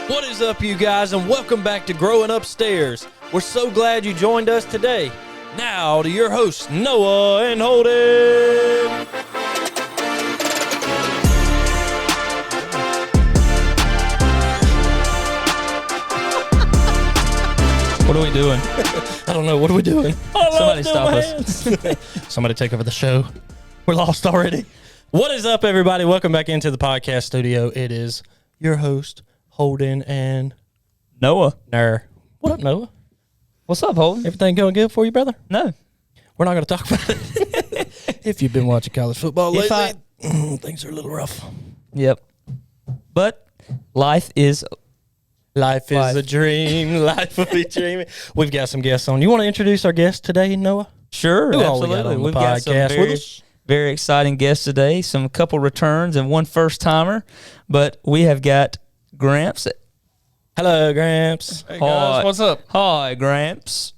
What is up, you guys, and welcome back to Growing Upstairs. We're so glad you joined us today. Now to your hosts, Noah and Holden. What are we doing? I don't know. What are we doing? Somebody stop us. Somebody take over the show. We're lost already. What is up, everybody? Welcome back into the podcast studio. It is your host, Holden, and Noah. What up, Noah? What's up, Holden? Everything going good for you, brother? No. We're not going to talk about it. If you've been watching college football lately, things are a little rough. Yep. But life is a dream. Life will be dreaming. We've got some guests on. You want to introduce our guest today, Noah? sure. Who all we got Absolutely. on the We've got some podcast with us? very exciting guests today. Some couple returns and one first timer. But we have got Gramps. Hello, Gramps. Hey guys, what's up? Hi, Gramps.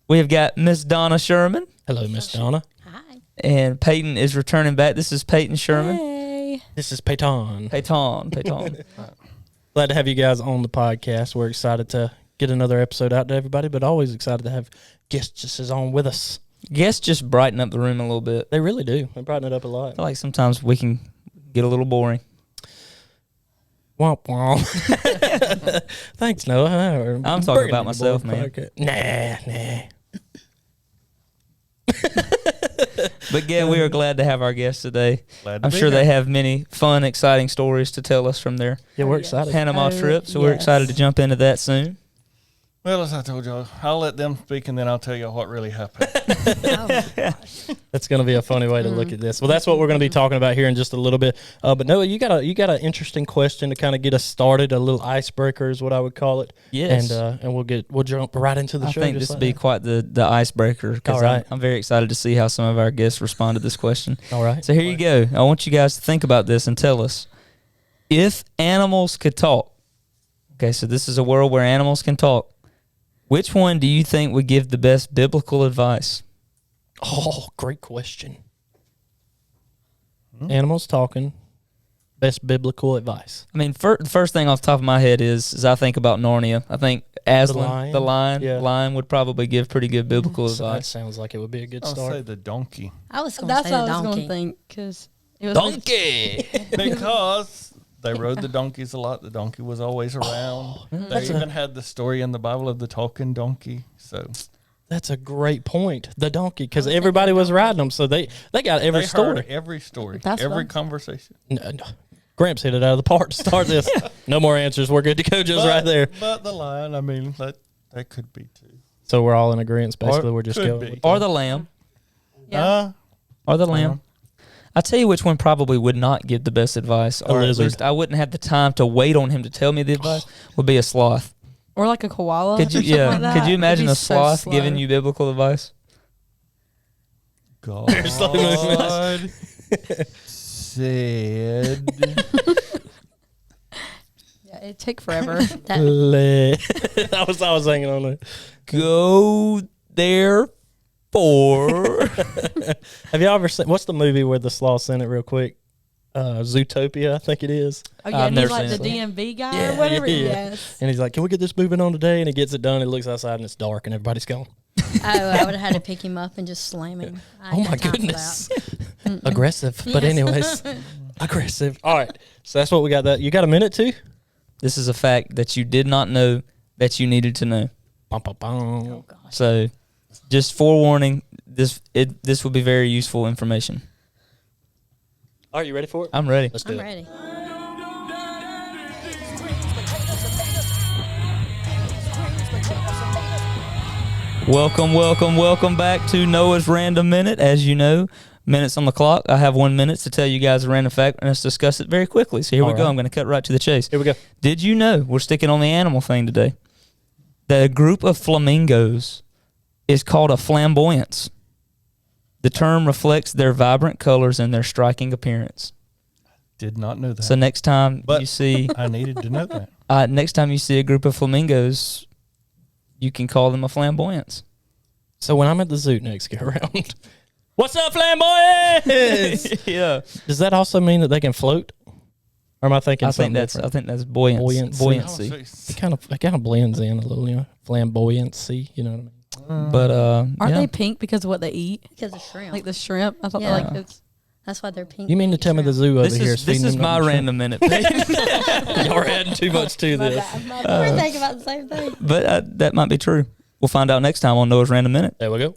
We have got Miss Donna Sherman. Hello, Miss Donna. Hi. And Payton is returning back. This is Payton Sherman. Hey. This is Payton. Payton. Glad to have you guys on the podcast. We're excited to get another episode out to everybody, but always excited to have guests just as on with us. Guests just brighten up the room a little bit. They really do. They brighten it up a lot. I feel like sometimes we can get a little boring. Womp womp. Thanks, Noah. I'm talking about myself, man. Nah. But again, we are glad to have our guests today. Glad to I'm be sure here. they have many fun, exciting stories to tell us from their Yeah, we're excited. Panama trip, so we're yes. excited to jump into that soon. Well, as I told y'all, I'll let them speak and then I'll tell you what really happened. That's going to be a funny way to look at this. Well, that's what we're going to be talking about here in just a little bit. But Noah, you got an interesting question to kind of get us started. A little icebreaker is what I would call it. Yes. And we'll jump right into the I show. think this will be quite the icebreaker because All right. I'm very excited to see how some of our guests respond to this question. All right. So here you go. I want you guys to think about this and tell us, if animals could talk, okay, so this is a world where animals can talk, which one do you think would give the best biblical advice? Oh, great question. Animals talking, best biblical advice. I mean, the first thing off the top of my head is I think about Narnia. I think Aslan, the lion would probably give pretty good biblical So that advice. sounds like it would be a good I'll say start. the donkey. I was going to That's say what the I was donkey. going to think, because it was Donkey! Because they rode the donkeys a lot. The donkey was always around. They even had the story in the Bible of the talking donkey. So That's a great point. The donkey, because everybody was riding them, so they got every they story. heard every story, That's every right. conversation. No. Gramps hit it out of the park to start this. No more answers. We're good to go just right there. But the lion, I mean, that could be too. So we're all in agreement. Basically, we're just could going. be. with Or the lamb. Or the lamb. Uh-huh. I'll tell you which one probably would not give the best advice, or at lizard. least I wouldn't have the time to wait on him to tell me the advice, would be a sloth. Or like a koala. Could you, or something like that. could you imagine It'd be a so sloth slow. giving you biblical advice? God said. Yeah, it'd take forever. I was hanging on it. Go there for. Have y'all ever seen? What's the movie where the sloth's in it? Real quick, Zootopia, I think it is. Oh, yeah, I've and never he's like the seen it. DMV guy Yeah, or whatever. yeah. Yes. And he's like, "Can we get this moving on today?" And he gets it done. He looks outside and it's dark and everybody's gone. I would have had to pick him up and just slam him. I Oh ain't my got time for goodness, that. aggressive. But Yes. anyways, aggressive. All right, so that's what we got. That you got a minute too? This is a fact that you did not know that you needed to know. Bum, bum, bum. Oh, gosh. So, just forewarning, this will be very useful information. Are you ready for it? I'm ready. Let's do I'm it. ready. Welcome back to Noah's Random Minute. As you know, minutes on the clock. I have 1 minute to tell you guys a random fact, and let's discuss it very quickly. So here we All go. right. I'm going to cut right to the chase. Here we go. Did you know, we're sticking on the animal thing today, that a group of flamingos is called a flamboyance? The term reflects their vibrant colors and their striking appearance. Did not know that. So next time But- you see I needed to know that. next time you see a group of flamingos, you can call them a flamboyance. So when I'm at the zoo next go around, what's up, flamboyance? Yeah. Does that also mean that they can float? Or am I thinking? I think that's buoyancy. It kind of blends in a little, flamboyancy. You know what I mean? But aren't they pink because of what they eat? Because of shrimp. Like the shrimp. I thought Yeah. it's That's why they're pink. You mean to tell me the zoo over here is This feeding is them my shrimp? random minute, Payton. Y'all are adding too much to My this. bad. We're thinking about the same thing. But that might be true. We'll find out next time on Noah's Random Minute. There we go.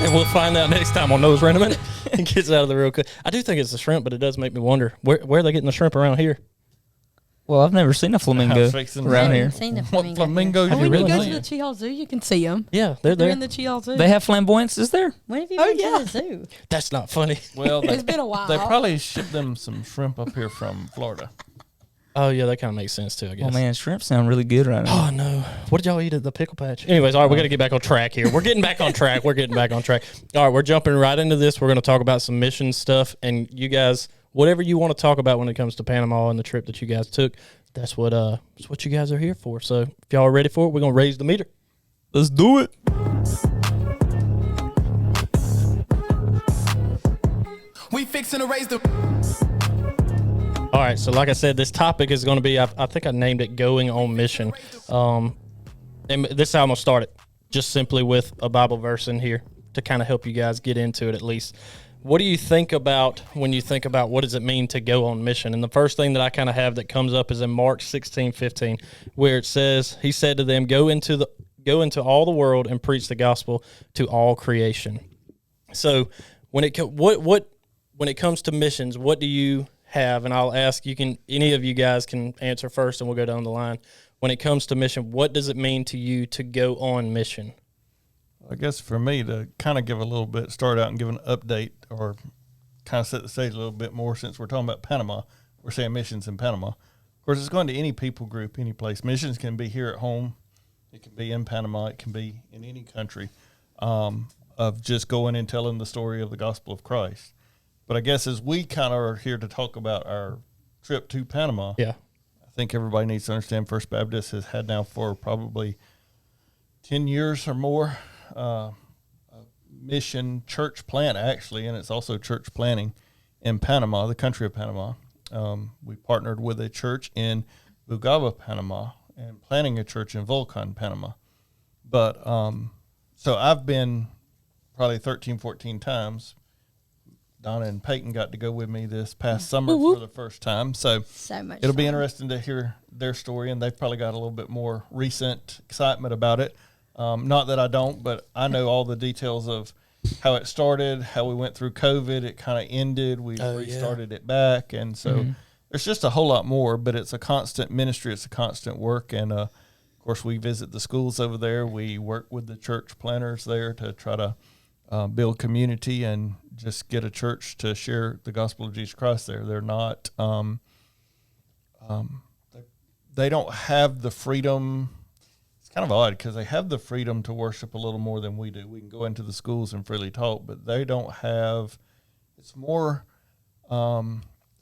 And we'll find out next time on Noah's Random Minute. It gets out of the real quick. I do think it's the shrimp, but it does make me wonder where are they getting the shrimp around here? Well, I've never seen a flamingo fixing around to here. Seen the What flamingo. flamingo Oh, you when really you go see? to the Cheehaw Zoo, you can see them. Yeah, they're They're there. in the Cheehaw Zoo. They have flamboyances there? When have you Oh, been yeah. to the zoo? That's not funny. Well, they, It's been a while. they probably shipped them some shrimp up here from Florida. Oh yeah, that kind of makes sense too, I guess. Oh, man, shrimp sound really good right now. Oh no! What did y'all eat at the pickle patch? Anyways, all right, we got to get back on track here. We're getting back on track. We're getting back on track. All right, we're jumping right into this. We're going to talk about some mission stuff, and you guys, whatever you want to talk about when it comes to Panama and the trip that you guys took, that's what you guys are here for. So if y'all are ready for it, we're going to raise the meter. Let's do it. We fixing to raise the. All right, so like I said, this topic is going to be, I think I named it Going on Mission. And this is how I'm going to start it, just simply with a Bible verse in here to kind of help you guys get into it at least. What do you think about when you think about what does it mean to go on mission? And the first thing that I kind of have that comes up is in Mark 16:15, where it says, he said to them, go into all the world and preach the gospel to all creation. So when it comes to missions, what do you have? And I'll ask, any of you guys can answer first and we'll go down the line. When it comes to mission, what does it mean to you to go on mission? I guess for me to kind of give a little bit, start out and give an update or kind of set the stage a little bit more, since we're talking about Panama, we're saying missions in Panama. Of course, it's going to any people group, any place. Missions can be here at home. It can be in Panama. It can be in any country, of just going and telling the story of the gospel of Christ. But I guess as we kind of are here to talk about our trip to Panama, Yeah. I think everybody needs to understand First Baptist has had now for probably 10 years or more a mission church plant, actually, and it's also church planting in Panama, the country of Panama. We partnered with a church in Bugaba, Panama, and planting a church in Volcan, Panama. But so I've been probably 13, 14 times. Donna and Payton got to go with me this past summer for the first time. So So much it'll be fun. interesting to hear their story, and they've probably got a little bit more recent excitement about it. Not that I don't, but I know all the details of how it started, how we went through COVID. It kind of ended. We restarted it back. And so there's just a whole lot more, but it's a constant ministry. It's a constant work. And, of course, we visit the schools over there. We work with the church planners there to try to build community and just get a church to share the gospel of Jesus Christ there. They're not, they don't have the freedom. It's kind of odd because they have the freedom to worship a little more than we do. We can go into the schools and freely talk, but they don't have, it's more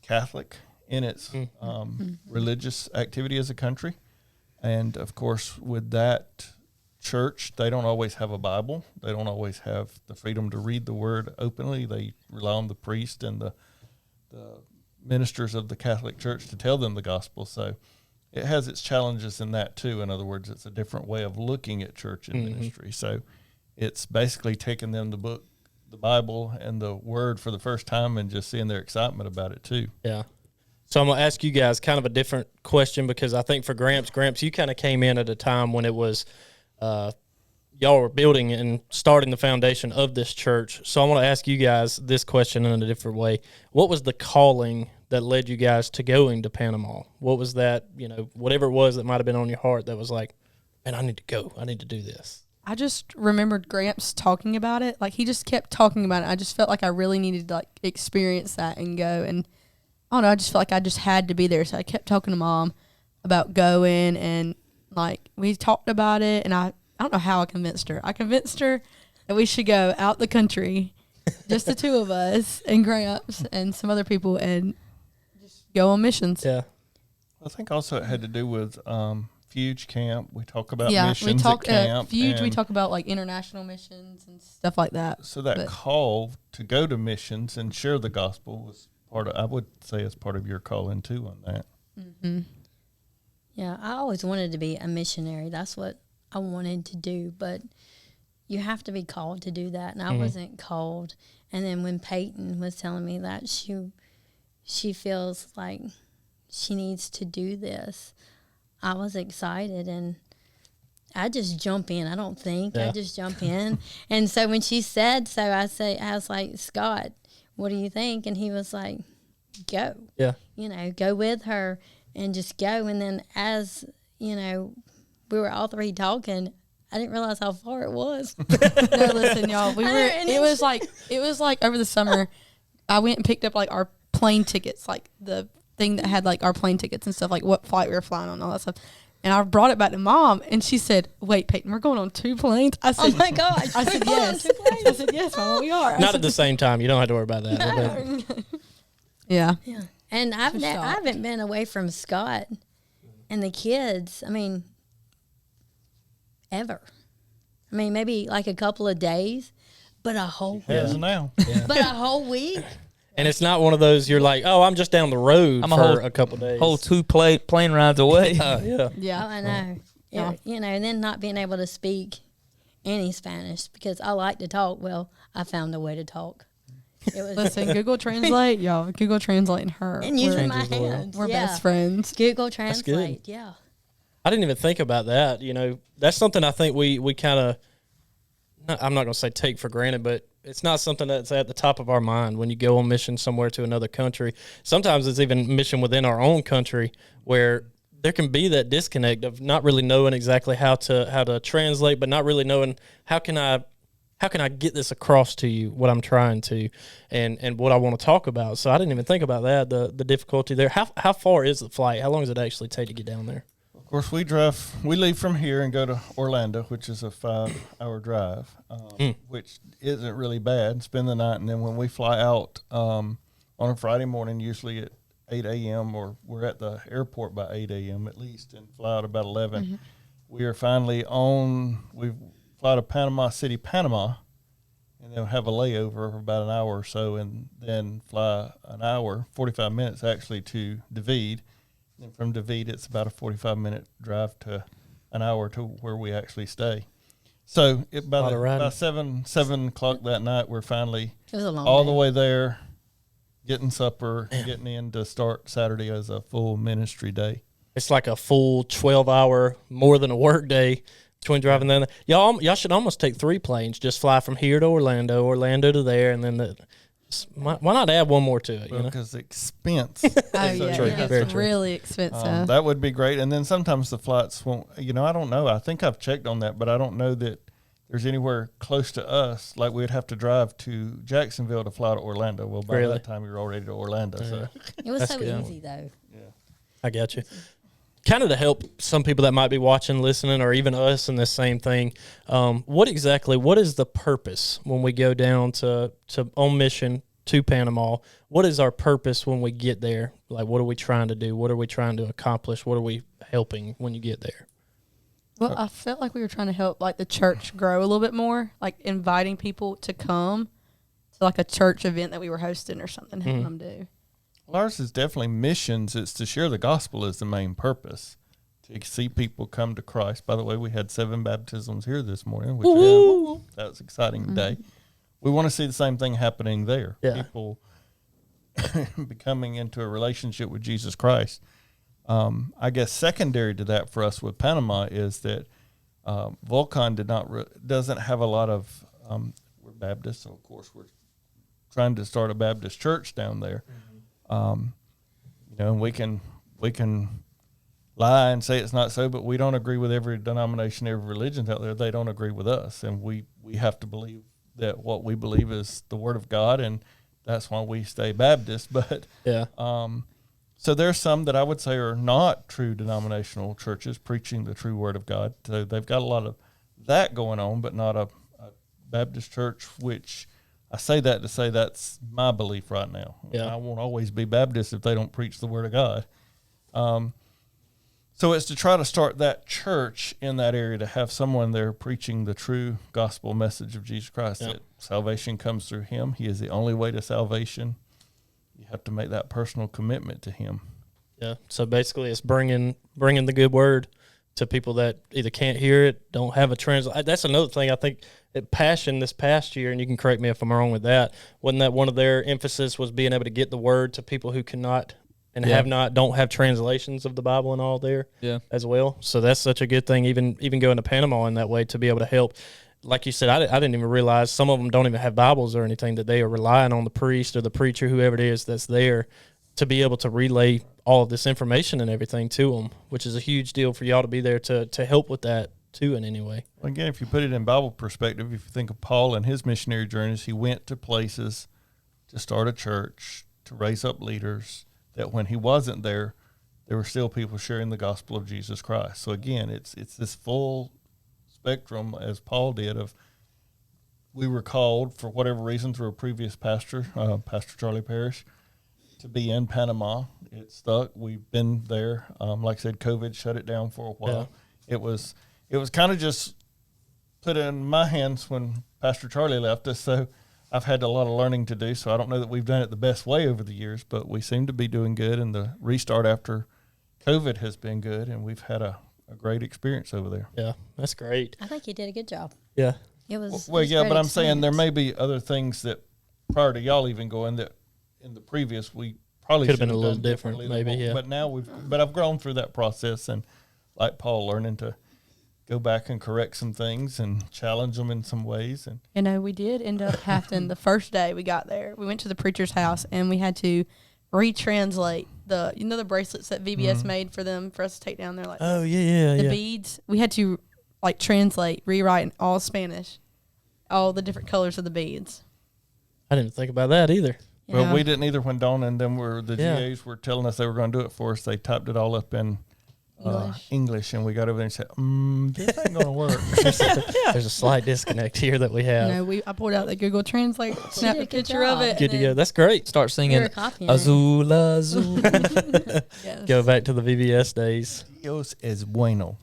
Catholic in its religious activity as a country. And, of course, with that church, they don't always have a Bible. They don't always have the freedom to read the word openly. They rely on the priest and the ministers of the Catholic Church to tell them the gospel. So it has its challenges in that too. In other words, it's a different way of looking at church and ministry. So it's basically taking them the Bible and the word for the first time and just seeing their excitement about it too. Yeah. So I'm going to ask you guys kind of a different question, because I think for Gramps, you kind of came in at a time when it was y'all were building and starting the foundation of this church. So I want to ask you guys this question in a different way. What was the calling that led you guys to going to Panama? What was that, whatever it was that might have been on your heart that was like, man, I need to go. I need to do this. I just remembered Gramps talking about it. Like, he just kept talking about it. I just felt like I really needed to, experience that and go. And I don't know, I just felt like I just had to be there. So I kept talking to Mom about going, and, we talked about it, and I don't know how I convinced her. I convinced her that we should go out the country, just the two of us and Gramps and some other people, and just go on missions. Yeah. I think also it had to do with Fuge Camp. We talk about yeah, missions we talk at camp. Fuge. We and talk about like international missions and stuff like that. So that but- call to go to missions and share the gospel was part of, I would say, it's part of your calling too on that. Mm-hmm. Yeah, I always wanted to be a missionary. That's what I wanted to do, but you have to be called to do that, and I wasn't called. And then when Payton was telling me that she feels like she needs to do this, I was excited, and I just jump in. I don't think. Yeah. I just jump in. And so when she said so, I was like, Scott, what do you think? And he was like, go. Yeah. You know, go with her and just go. And then as, you know, we were all three talking, I didn't realize how far it was. No, listen, y'all. We were. And It was like over the summer. I went and picked up like our plane tickets, like the thing that had like our plane tickets and stuff, like what flight we were flying on, all that stuff. And I brought it back to Mom, and she said, "Wait, Payton, we're going on 2 planes." I said, Oh my gosh. I said We're going on yes. 2 planes. I said yes, Mom, we are. I Not said, at the same time. You don't have to worry about that. yeah. Yeah. And I shocked. haven't been away from Scott and the kids, I mean, ever. I mean, maybe like a couple of days, but a whole Yes, week. now. But a whole week? And it's not one of those you're like, oh, I'm just down the road I'm a for whole- a couple days. Whole 2 plane rides away. Yeah. Yeah. Oh, I know. Yeah. You know, and then not being able to speak any Spanish because I like to talk. Well, I found a way to talk. It was Listen, Google Translate, y'all. Google Translate and her. and using my Changes the world. hands. We're yeah. best friends. Google good. Translate. Yeah. I didn't even think about that. You know, that's something I think we kind of, I'm not going to say take for granted, but it's not something that's at the top of our mind when you go on mission somewhere to another country. Sometimes it's even mission within our own country where there can be that disconnect of not really knowing exactly how to translate, but not really knowing how can I get this across to you, what I'm trying to, and what I want to talk about. So I didn't even think about that, the difficulty there. How far is the flight? How long does it actually take to get down there? Of course, we leave from here and go to Orlando, which is a 5-hour drive, which isn't really bad. Spend the night, and then when we fly out on a Friday morning, usually at 8 a.m., or we're at the airport by 8 a.m. at least, and fly out about 11. We are finally we fly to Panama City, Panama, and then have a layover of about an hour or so, and then fly an hour, 45 minutes actually, to David. And from David, it's about a 45-minute drive to an hour to where we actually stay. So by 7 o'clock that night, we're finally It was a long all day. the way there, getting supper, getting in to start Saturday as a full ministry day. It's like a full 12-hour, more than a work day between driving there. Y'all should almost take 3 planes. Just fly from here to Orlando to there, and then why not add one more to it? You know? Because expense. Oh, is yeah. true. It Very gets true. really expensive. That would be great. And then sometimes the flights won't, I don't know. I think I've checked on that, but I don't know that there's anywhere close to us. Like we'd have to drive to Jacksonville to fly to Orlando. Well, by Really? that time you're already to Orlando. So It was That's so good. easy, though. I got you. Kind of to help some people that might be watching, listening, or even us in the same thing. What is the purpose when we go down to on mission to Panama? What is our purpose when we get there? Like, what are we trying to do? What are we trying to accomplish? What are we helping when you get there? Well, I felt like we were trying to help like the church grow a little bit more, like inviting people to come to like a church event that we were hosting or something, helping them do. well, ours is definitely missions. It's to share the gospel is the main purpose. To see people come to Christ. By the way, we had 7 baptisms here this morning, which that was an exciting day. We want to see the same thing happening there. Yeah. People becoming into a relationship with Jesus Christ. I guess secondary to that for us with Panama is that Volcan doesn't have a lot of. We're Baptists, so of course we're trying to start a Baptist church down there. And we can lie and say it's not so, but we don't agree with every denomination, every religion out there. They don't agree with us, and we have to believe that what we believe is the Word of God, and that's why we stay Baptist. But Yeah. so there's some that I would say are not true denominational churches preaching the true Word of God. So they've got a lot of that going on, but not a Baptist church, which I say that to say that's my belief right now. Yeah. I won't always be Baptist if they don't preach the Word of God. So it's to try to start that church in that area, to have someone there preaching the true gospel message of Jesus Christ, that salvation comes through him. He is the only way to salvation. You have to make that personal commitment to him. Yeah. So basically, it's bringing the good word to people that either can't hear it, don't have a translation. That's another thing I think at Passion this past year, and you can correct me if I'm wrong with that, wasn't that one of their emphasis was being able to get the word to people who cannot and don't have translations of the Bible and all there as well. So that's such a good thing, even going to Panama in that way, to be able to help. Like you said, I didn't even realize some of them don't even have Bibles or anything, that they are relying on the priest or the preacher, whoever it is that's there, to be able to relay all of this information and everything to them, which is a huge deal for y'all to be there to help with that too in any way. Again, if you put it in Bible perspective, if you think of Paul and his missionary journeys, he went to places to start a church, to raise up leaders, that when he wasn't there, there were still people sharing the gospel of Jesus Christ. So again, it's this full spectrum, as Paul did, of we were called for whatever reason through a previous pastor, Pastor Charlie Parrish, to be in Panama. It stuck. We've been there. Like I said, COVID shut it down for a while. Yeah. It was kind of just put in my hands when Pastor Charlie left us. So I've had a lot of learning to do. So I don't know that we've done it the best way over the years, but we seem to be doing good. And the restart after COVID has been good, and we've had a great experience over there. Yeah, that's great. I think you did a good job. Yeah. It was. Well, yeah, but I'm saying there may be other things that prior to y'all even going, that in the previous we probably could have been a little different, maybe. Yeah. But now I've grown through that process, and like Paul, learning to go back and correct some things and challenge them in some ways. And we did end up having the first day we got there, we went to the preacher's house and we had to retranslate the bracelets that VBS made for us to take down there, like the beads. We had to translate, rewrite in all Spanish, all the different colors of the beads. I didn't think about that either. Yeah. Well, we didn't either. When Donna and them GAs were telling us they were going to do it for us, they typed it all up in English, and we got over there and said, this ain't going to work. There's a slight disconnect here that we have. I pulled out the Google Translate, snapped a picture of it. Good to go. That's great. Start singing Azul, Azul. Yes. Go back to the VBS days. Dios es bueno.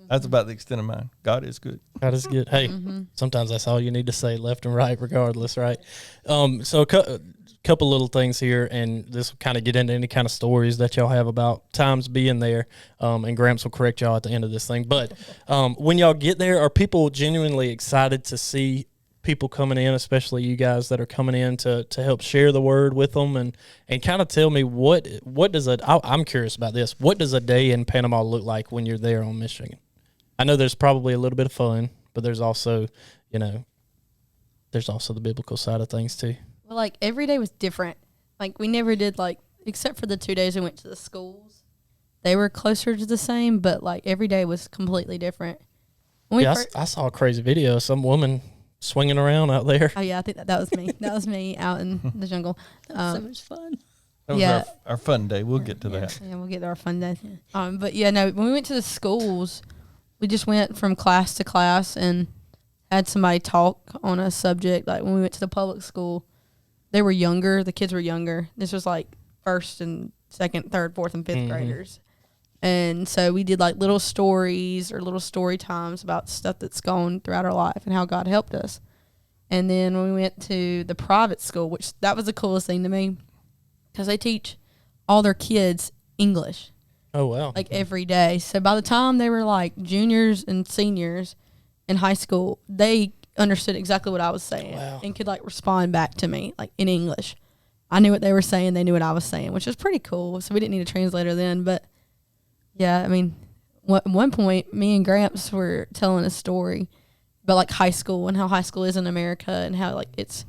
That's about the extent of mine. God is good. God is good. Hey, sometimes that's all you need to say, left and right, regardless, right? So a couple little things here, and this will kind of get into any kind of stories that y'all have about times being there, and Gramps will correct y'all at the end of this thing. But when y'all get there, are people genuinely excited to see people coming in, especially you guys that are coming in to help share the word with them, and kind of tell me what does I'm curious about this. What does a day in Panama look like when you're there on mission? I know there's probably a little bit of fun, but there's also, there's also the biblical side of things too. Well, every day was different. We never did except for the 2 days we went to the schools. They were closer to the same, but every day was completely different. I saw a crazy video of some woman swinging around out there. Oh yeah, I think that was me. That was me out in the jungle. That was so much fun. That was our fun day. We'll get to that. Yeah, we'll get to our fun day. But yeah, no, when we went to the schools, we just went from class to class and had somebody talk on a subject. When we went to the public school, they were younger. The kids were younger. This was first and second, third, fourth, and fifth graders. And so we did little stories or little story times about stuff that's gone throughout our life and how God helped us. And then when we went to the private school, which that was the coolest thing to me, because they teach all their kids English. Oh, wow. Every day. So by the time they were juniors and seniors in high school, they understood exactly what I was saying and could respond back to me in English. I knew what they were saying. They knew what I was saying, which was pretty cool. So we didn't need a translator then. But yeah, I mean, at one point, me and Gramps were telling a story about high school and how high school is in America and how it's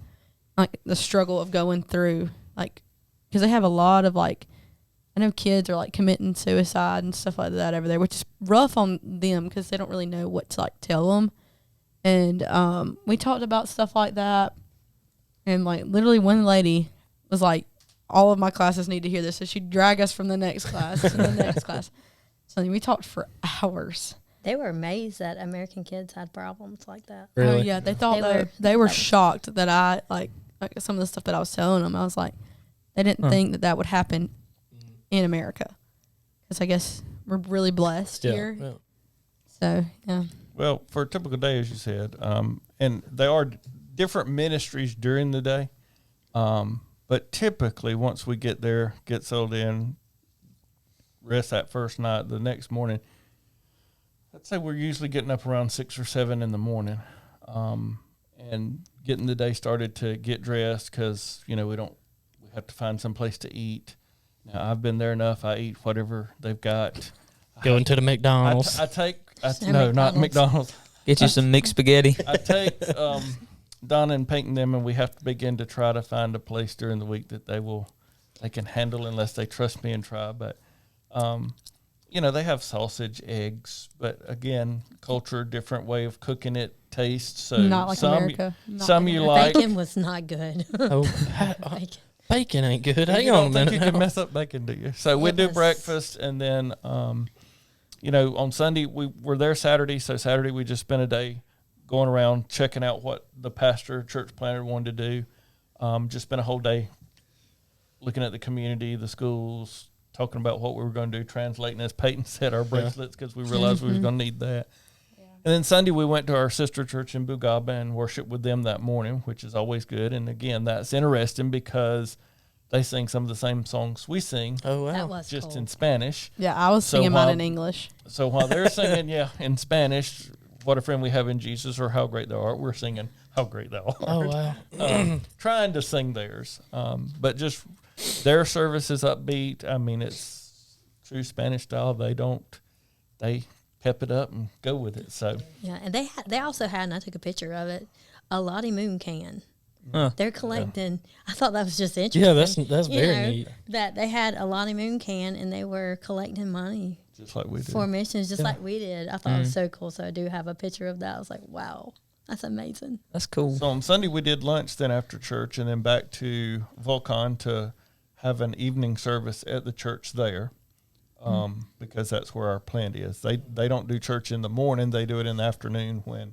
the struggle of going through because they have a lot of I know kids are committing suicide and stuff like that over there, which is rough on them because they don't really know what to tell them. And we talked about stuff like that. And literally one lady was all of my classes need to hear this. So she'd drag us from the next class to the next class. So we talked for hours. They were amazed that American kids had problems like that. Really? Oh yeah, they thought they were shocked that I some of the stuff that I was telling them. I was they didn't think that would happen in America, because I guess we're really blessed here. Yeah. So yeah. Well, for a typical day, as you said, and there are different ministries during the day, but typically once we get there, get settled in, rest that first night, the next morning, I'd say we're usually getting up around 6 or 7 in the morning, and getting the day started to get dressed because, we have to find some place to eat. Now, I've been there enough. I eat whatever they've got. Going to the McDonald's. No, not McDonald's. Get you some mixed spaghetti. I take Donna and Payton them, and we have to begin to try to find a place during the week that they can handle unless they trust me and try. But, they have sausage, eggs, but again, culture, different way of cooking it, taste. So Not like America. Not some like you America. like. Bacon was not good. Oh, bacon ain't good. Hang You on a don't think minute. you can mess up bacon, do you? So we do was- breakfast, and then, on Sunday, we're there Saturday. So Saturday we just spent a day going around checking out what the pastor, church planter wanted to do. Just spent a whole day looking at the community, the schools, talking about what we were going to do, translating, as Payton said, our bracelets, because we realized we was going to need that. And then Sunday we went to our sister church in Bugaba and worshiped with them that morning, which is always good. And again, that's interesting because they sing some of the same songs we sing, Oh, wow. That was just cool. in Spanish. Yeah, I was So singing mine while- in English. So while they're singing, in Spanish, what a friend we have in Jesus, or how great thou art, we're singing how great thou art. Oh, wow. Trying to sing theirs. But just their service is upbeat. I mean, it's true Spanish style. They pep it up and go with it. So Yeah, and they also had, and I took a picture of it, a Lottie Moon can. Huh. They're collecting. I thought that was just interesting. Yeah, that's You very know, neat. That they had a Lottie Moon can and they were collecting money just like we do. for missions, just like we did. I thought it was so cool. So I do have a picture of that. I was like, wow, that's amazing. That's cool. So on Sunday we did lunch then after church, and then back to Volcon to have an evening service at the church there, because that's where our plant is. They don't do church in the morning; they do it in the afternoon when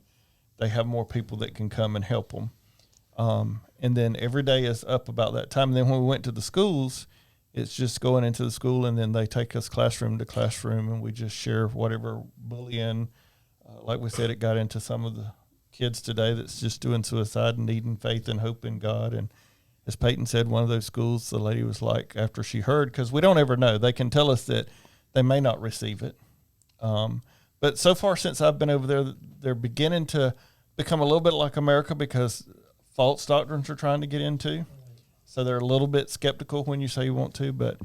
they have more people that can come and help them. And then every day is up about that time. And then when we went to the schools, it's just going into the school, and then they take us classroom to classroom, and we just share whatever bullying. Like we said, it got into some of the kids today that's just doing suicide and needing faith and hope in God. And as Payton said, one of those schools, the lady was like, after she heard, because we don't ever know, they can tell us that they may not receive it. But so far since I've been over there, they're beginning to become a little bit like America because false doctrines are trying to get into. So they're a little bit skeptical when you say you want to, but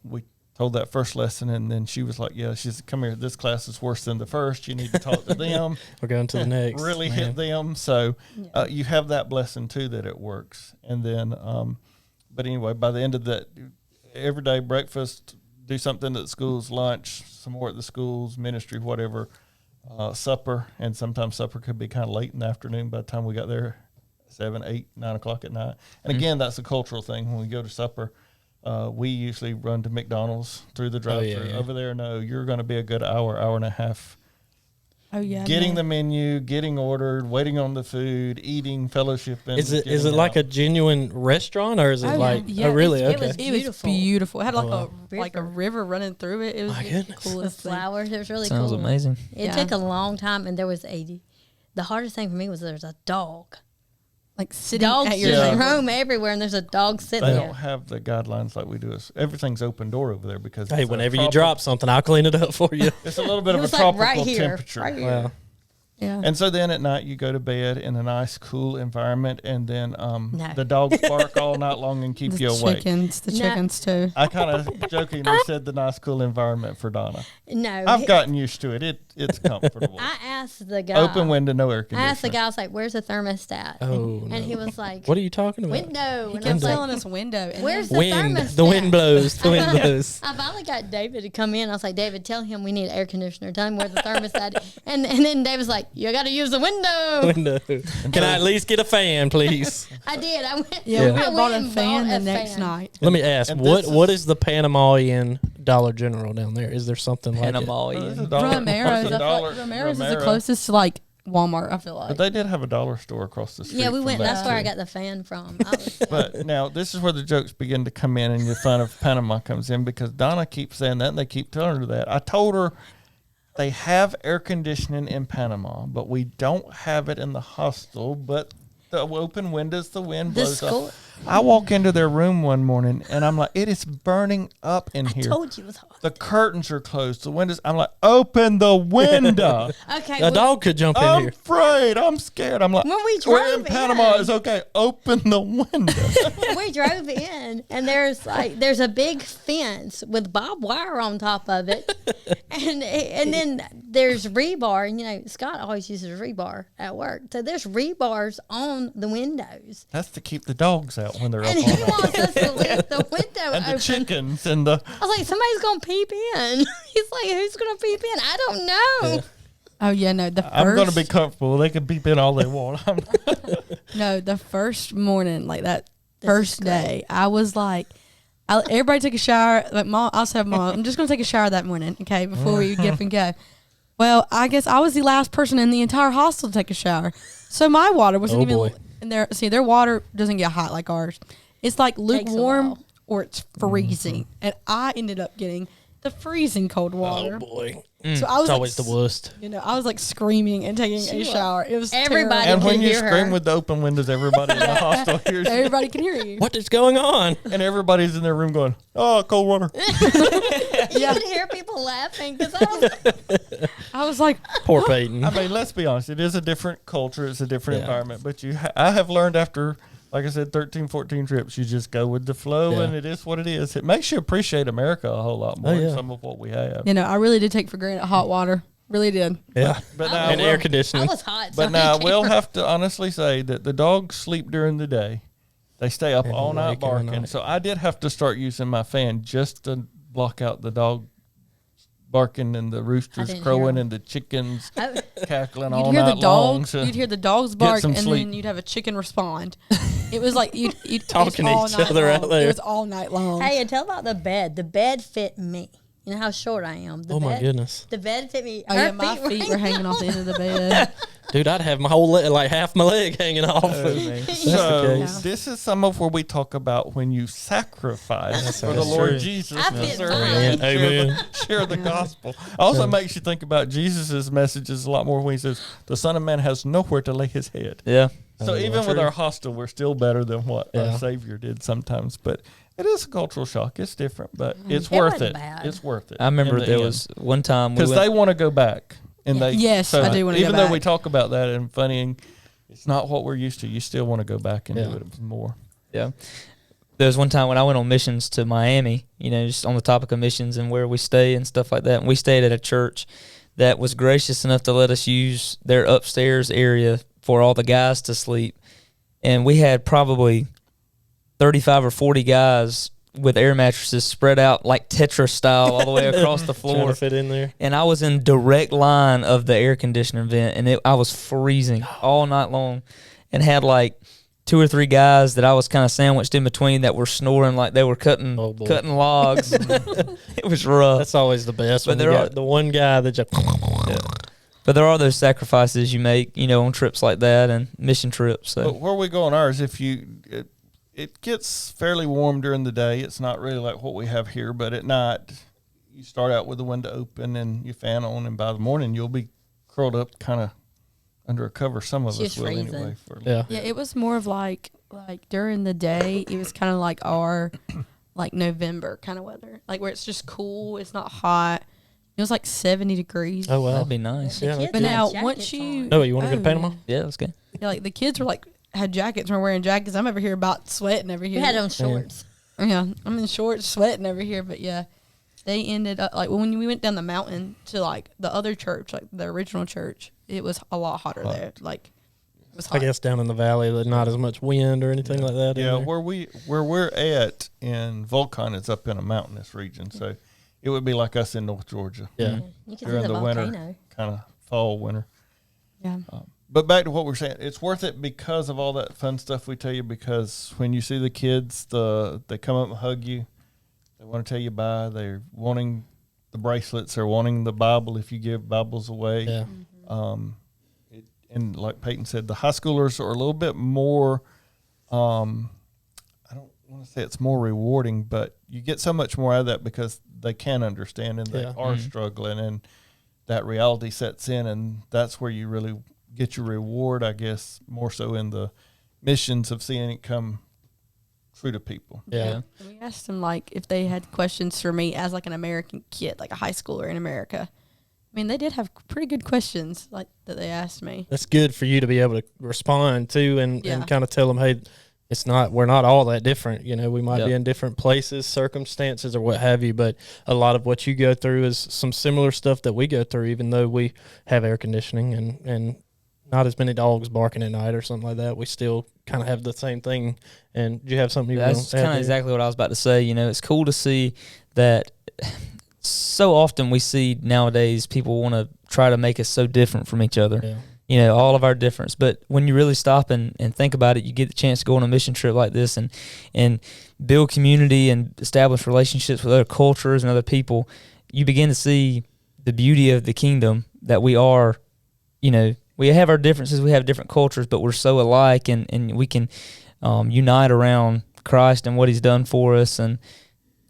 we told that first lesson, and then she was like, yeah, she said, come here, this class is worse than the first. You need to talk to them. We're going to the next. Really man. hit them. So you have that blessing, too, that it works. And then, but anyway, by the end of that, every day breakfast, do something at the schools, lunch, some more at the schools, ministry, whatever, supper. And sometimes supper could be kind of late in the afternoon by the time we got there, 7, 8, 9 o'clock at night. And again, that's a cultural thing. When we go to supper, we usually run to McDonald's through the drive-thru. yeah. Over there, no, you're going to be a good hour and a half Oh yeah. getting the menu, getting ordered, waiting on the food, eating, fellowshipping. Is it getting like a out. genuine restaurant, or is it Oh, like yeah. oh really It okay? was It was beautiful. beautiful. It had like wow. a river running through it. It was My the goodness. The coolest thing. flowers, it was really Sounds cool. amazing. It Yeah. took a long time, and there was the hardest thing for me was there was a dog. Like sitting Dogs at your Yeah. just table. roam everywhere, and there's a dog sitting They there. don't have the guidelines like we do. Everything's open door over there because Hey, it's a whenever you tropical- drop something, I'll clean it up for you. it's a little bit It of a was like tropical right here, temperature. right here. Wow. Yeah. And so then at night you go to bed in a nice, cool environment, and then No. the dogs bark all night long and keep the you awake. chickens, the No. chickens too. I kind of jokingly said the nice, cool environment for Donna. No, I've gotten used to it. It's comfortable. I asked the guy. Open window, no air I conditioning. asked the guy, I was like, "Where's the thermostat?" Oh, and he was like, What are you talking about? "Window." He And I kept was like, telling us window. And "Where's then- the Wind. thermostat?" The wind blows. The wind blows. I finally got David to come in. I was like, "David, tell him we need an air conditioner. Tell him where the thermostat is." And then David's like, "You got to use the window." Window. Can I at least get a fan, please? I did. I went. Yeah, I we went had bought a and fan bought the a next fan. night. Let me ask, And what this what is the Panama-ian Dollar General down there? Is there something like it? Panama. Well, there's a Yeah. dollar- Romero's. there's a I feel dollar- like Romero's is the Romero. closest to like Walmart. I feel But like. they did have a dollar store across the street. Yeah, we from went. that, That's where I too. got the fan from. I was, But now this is where the jokes begin to come in, and your fun of Panama comes in, because Donna keeps saying that, and they keep telling her that. I told her they have air conditioning in Panama, but we don't have it in the hostel. But the open windows, the wind the blows school. up. I walk into their room one morning, and I'm like, it is burning up in I here. told you it was hot. The curtains are closed. The windows. I'm like, open the window. Okay, A dog could jump in I'm here. afraid. I'm scared. I'm like, When we we're in drove Panama. in. It's okay. Open the window. we drove in, and there's a big fence with barbed wire on top of it, and then there's rebar. And you know, Scott always uses rebar at work, so there's rebars on the windows, That's to keep the dogs out when they're up and all he night. wants us to leave the window And the open. chickens and the. I was like, somebody's gonna peep in. He's like, who's gonna peep in? I don't know. Oh yeah, no. The first, I'm going to be comfortable. They can beep in all they want. No, the first morning, like that This first is great. day, I was like, everybody took a shower. Like mom, I said, Mom, I'm just gonna take a shower that morning, okay, before we get up and go. Well, I guess I was the last person in the entire hostel to take a shower, so my water wasn't Oh, even boy. in there. See, their water doesn't get hot like ours. It's like a lukewarm while. or it's freezing, and I ended up getting the freezing cold water. Oh boy, So I was it's like, always the worst. You know, I was like screaming and taking a shower. It was Everybody terrible. And when can you hear scream her. with the open windows, everybody in the hostel hears you. Everybody can hear you. What is going on? And everybody's in their room going, oh, cold water. You could hear people laughing because I was like, Poor Payton. I mean, let's be honest. It is a different culture. It's a different Yeah. environment. But I have learned after, like I said, 13, 14 trips, you just go with the flow, Yeah. and it is what it is. It makes you appreciate America a whole lot more Oh, yeah. than some of what we have. you know, I really did take for granted hot water. Really did. Yeah, But now, and we'll, air I conditioning. was hot. but so now I can't we'll remember. have to honestly say that the dogs sleep during the day. They stay up And all night wake every barking. night. So I did have to start using my fan just to block out the dog barking and the roosters didn't hear crowing 'em. and the chickens Oh, cackling You'd all hear the night long. dogs. So You'd hear the dogs bark, some and sleep. then you'd have a chicken respond. It was like you'd it was Talking to all each night other out long. there. It was all night long. hey, and tell about the bed. The bed fit me. You know how short I am. The Oh my bed, goodness, The bed fit me. Oh Her yeah, my feet were hanging off the end of the bed. dude! I'd have my whole leg, like half my leg hanging off. So case. this is some of where we talk about when you sacrifice for the That's Lord true. Jesus I to fit serve mine. and Amen. share the gospel. Also makes you think about Jesus' messages a lot more when he says, the Son of Man has nowhere to lay his head. Yeah. So even with our hostel, we're still better than what Yeah. our Savior did sometimes. But it is a cultural shock. It's different, but it's It worth wasn't it. bad. It's worth it. I remember in the there end. was one time we Because went, they want to go back. And they Yes, I do wanna go even though we back. talk about that and funny, and it's not what we're used to. You still want to go back and Yeah. do it more. yeah. There was one time when I went on missions to Miami, you know, just on the topic of missions and where we stay and stuff like that. And we stayed at a church that was gracious enough to let us use their upstairs area for all the guys to sleep. And we had probably 35 or 40 guys with air mattresses spread out like Tetris style all the way across the Trying floor. to fit in there. And I was in direct line of the air conditioner vent, and I was freezing all night long, and had like 2 or 3 guys that I was kind of sandwiched in between that were snoring like they were cutting Oh, boy. logs. It was rough. That's always the best. But When you there are- got the one guy that just But there are those sacrifices you make, you know, on trips like that and mission trips. But So where we go on ours, it gets fairly warm during the day. It's not really like what we have here, but at night you start out with the window open and your fan on, and by the morning you'll be curled up kind of under a cover. Some of It's us just will freezing. anyway. For yeah. Yeah, it was more of like during the day, it was kind of like our like November kind of weather, like where it's just cool. It's not hot. It was like 70 degrees. Oh wow. that'd be nice. The Yeah, kids But had now, jackets once you on. No, you want to go to Oh, Panama? yeah. Yeah, that's good. Yeah, like the kids were like had jackets and were wearing jackets. I'm over here about sweating over We here. had on shorts. Yeah, I'm in shorts, sweating over here. But yeah, they ended up like when we went down the mountain to like the other church, like the original church. It was a lot hotter there. Like it was hot. I guess down in the valley, there's not as much wind or anything like that. in Yeah, there. where we're at in Volcan is up in a mountainous region, so it would be like us in North Georgia yeah. You can see during the the volcano. winter, kind of fall, winter. Yeah. But back to what we're saying, it's worth it because of all that fun stuff we tell you. Because when you see the kids, they come up and hug you. They want to tell you bye. They're wanting the bracelets. They're wanting the Bible if you give Bibles away. Yeah. and like Payton said, the high schoolers are a little bit more, I don't want to say it's more rewarding, but you get so much more out of that because they can understand and they are struggling, and that reality sets in, and that's where you really get your reward, I guess, more so in the missions of seeing it come true to people. Yeah. And we asked them like if they had questions for me as like an American kid, like a high schooler in America. I mean, they did have pretty good questions like that they asked me. That's good for you to be able to respond to and kind of tell them, hey, we're not all that different. You know, we might be in different places, circumstances, or what have you, but a lot of what you go through is some similar stuff that we go through, even though we have air conditioning and not as many dogs barking at night or something like that. We still kind of have the same thing. And do you have something you want to That's add kind of there? exactly what I was about to say. You know, it's cool to see that so often we see nowadays people want to try to make us so different from each other. Yeah. You know, all of our difference. But when you really stop and think about it, you get the chance to go on a mission trip like this and build community and establish relationships with other cultures and other people. You begin to see the beauty of the kingdom, that we are, you know, we have our differences, we have different cultures, but we're so alike, and we can unite around Christ and what he's done for us, and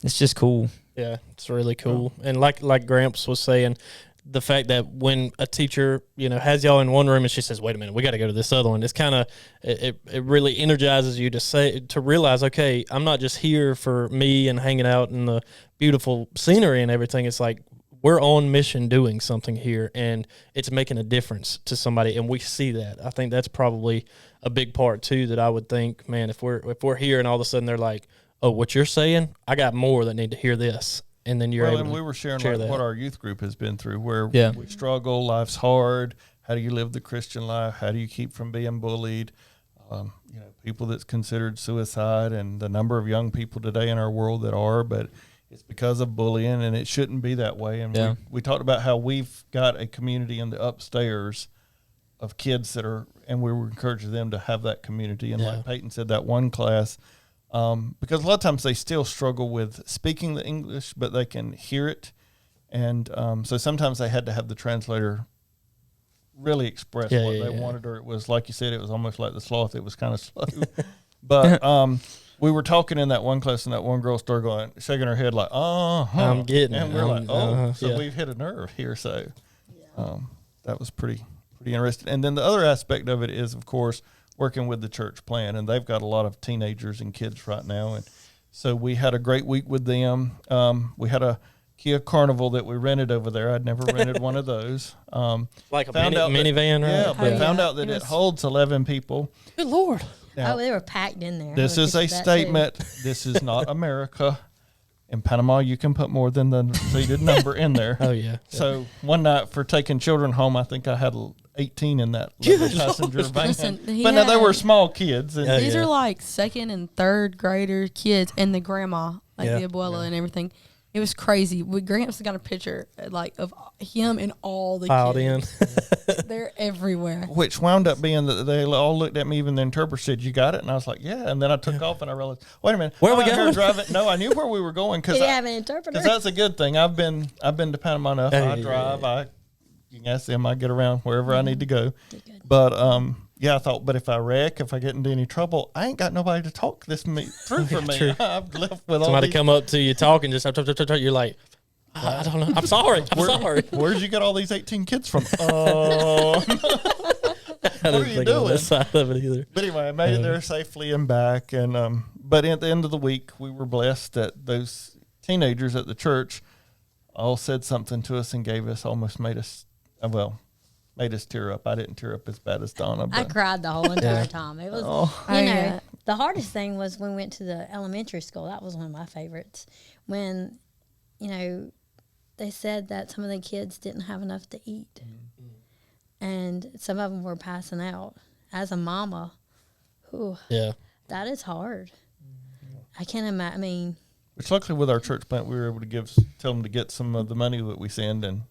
it's just cool. Yeah, it's really cool. And like Gramps was saying, the fact that when a teacher, you know, has y'all in one room and she says, wait a minute, we got to go to this other one, it's kind of, it really energizes you to realize, okay, I'm not just here for me and hanging out in the beautiful scenery and everything. It's like, we're on mission doing something here, and it's making a difference to somebody, and we see that. I think that's probably a big part too, that I would think, man, if we're here and all of a sudden they're like, oh, what you're saying, I got more that need to hear this. And then you're able and to we were sharing share like that. what our youth group has been through, where Yeah. we struggle, life's hard. How do you live the Christian life? How do you keep from being bullied? You know, people that's considered suicide, and the number of young people today in our world that are, but it's because of bullying, and it shouldn't be that way. And we talked about how we've got a community in the upstairs of kids that are, and we were encouraging them to have that community. And like Payton said, that one class, because a lot of times they still struggle with speaking the English, but they can hear it. And so sometimes they had to have the translator really express what they wanted, or it was, like you said, it was almost like the sloth. It was kind of slow. But we were talking in that one class, and that one girl started going, shaking her head like, I'm getting and it. we're like, so we've hit a nerve here. So that was pretty interesting. And then the other aspect of it is, of course, working with the church plan, and they've got a lot of teenagers and kids right now. And so we had a great week with them. We had a Kia Carnival that we rented over there. I'd never rented one of those. like a Found out that- minivan, right? Yeah, but Oh, found yeah. out that It it was- holds 11 people. Good Lord. Now, Oh, they were packed in there. this I is would a picture that, too. statement. This is not America. In Panama, you can put more than the seated number in there. Oh, yeah. So one night for taking children home, I think I had 18 in that little passenger van. Listen, he But no, they had- were small kids. And Yeah, These are like second and third grader kids, and the grandma, like Yeah. the abuela and everything. It was crazy. Gramps got a picture like of him and all the Piled in. kids. They're everywhere. which wound up being that they all looked at me, even the interpreter said, "You got it?" And I was like, "Yeah." And then I took off, and I realized, wait a minute, Where are we I'm out here going? driving. No, I knew where we were going Did he have an interpreter? because that's a good thing. I've been to Panama enough. Hey, I drive. yeah. You can ask them. I get around wherever I need to go. But yeah, I thought. But if I wreck, if I get into any trouble, I ain't got nobody to talk this through for me. True. I've left with all Somebody these. come up to you talking, just you're like, I don't know. I'm sorry. I'm sorry. Where'd you get all these 18 kids from? I didn't are you think of doing? this side of it either. But anyway, I made it there safely and back. And but at the end of the week, we were blessed that those teenagers at the church all said something to us and gave us, almost made us tear up. I didn't tear up as bad as Donna. I But cried the whole entire time. It was, I you know, get it. the hardest thing was when we went to the elementary school. That was one of my favorites. When, you know, they said that some of the kids didn't have enough to eat. And some of them were passing out. As a mama, Yeah. that is hard. I can't imagine. I mean, which luckily with our church plant, we were able to tell them to get some of the money that we send and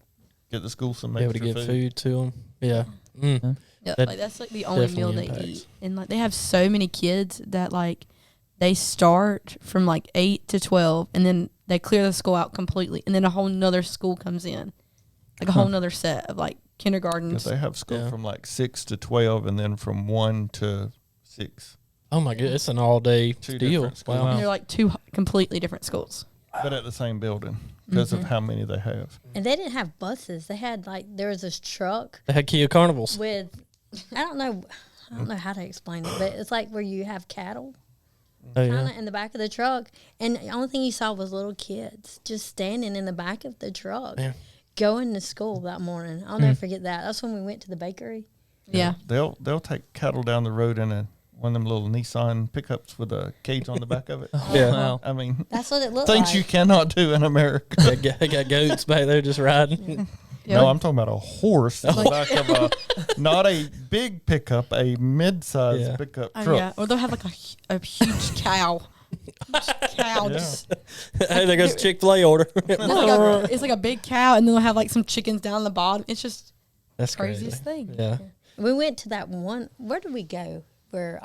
get the school some Be able to extra get food to them. Yeah. Mm. Yeah, That like that's like the only meal they definitely eat, and like they have so many kids that like they start from like 8 to 12, and then they clear the school out completely, and then a whole nother school comes in, like a whole nother set of like kindergarten. Because they have school Yeah. from like 6 to 12 and then from 1 to 6. Oh my goodness, it's an all day Two deal. different schools. Wow. And they're like two completely different schools. But at the same building because of how many they have. And they didn't have buses. They had there was this truck They had Kia Carnivals. with, I don't know how to explain it, but it's like where you have cattle Oh, kind yeah. of in the back of the truck, and the only thing you saw was little kids just standing in the back of the truck, Yeah. going to school that morning. I'll never forget that. That's when we went to the bakery. Yeah. They'll take cattle down the road in one of them little Nissan pickups with a cage on the back of it. Yeah. Wow. I mean, That's what it looked things like. you cannot do in America. They got goats back there just riding. No, I'm talking about a horse in the back of not a big pickup, a mid-sized Yeah. pickup Oh, truck. yeah. Or they'll have like a huge cow. Cow. Yeah. Just, Hey, there goes Chick-fil-A order. it's like a big cow, and then they'll have like some chickens down the bottom. It's just That's craziest crazy. thing. Yeah. We went to that one. Where did we go? Where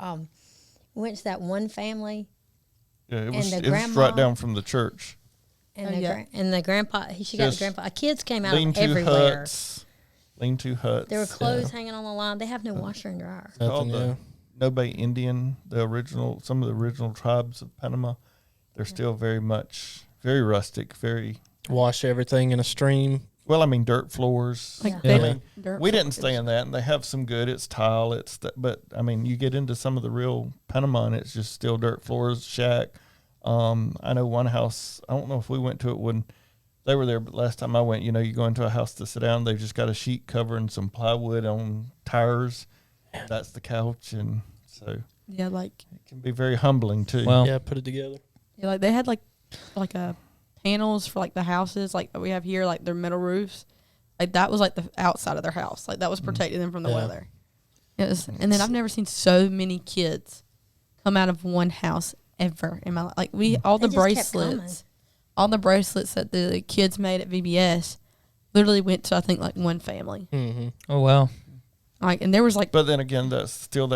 we went to that one family, Yeah, And was the right grandma- down from the church. and Oh, the yeah. and the grandpa. She got the Just grandpa. Kids came out of Lean-to everywhere. huts. Lean-to huts. There were clothes hanging on the line. They have no washer and dryer. Called Nothing, yeah. the Nobe Indian, some of the original tribes of Panama. They're still very rustic, very, Wash everything in a stream. well, I mean, dirt floors. Like Yeah. big Yeah. dirt We didn't floors. stay in that, and they have some good. It's tile, but I mean, you get into some of the real Panama, and it's just still dirt floors, shack. I know one house. I don't know if we went to it when they were there, but last time I went, you go into a house to sit down. They've just got a sheet covering some plywood on tires. That's the couch, and so Yeah, like it can be very humbling too. Well, Yeah, put it together. yeah, like they had like a panels for like the houses like that we have here, like their metal roofs. Like that was like the outside of their house. Like that was protecting them from the Yeah. weather. It was, and then I've never seen so many kids come out of one house ever in my life. Like all the They just kept bracelets, all the bracelets that the kids made at VBS, literally went to I think like one family. Mm-hmm. oh wow. Like, and there was like But then again, that's still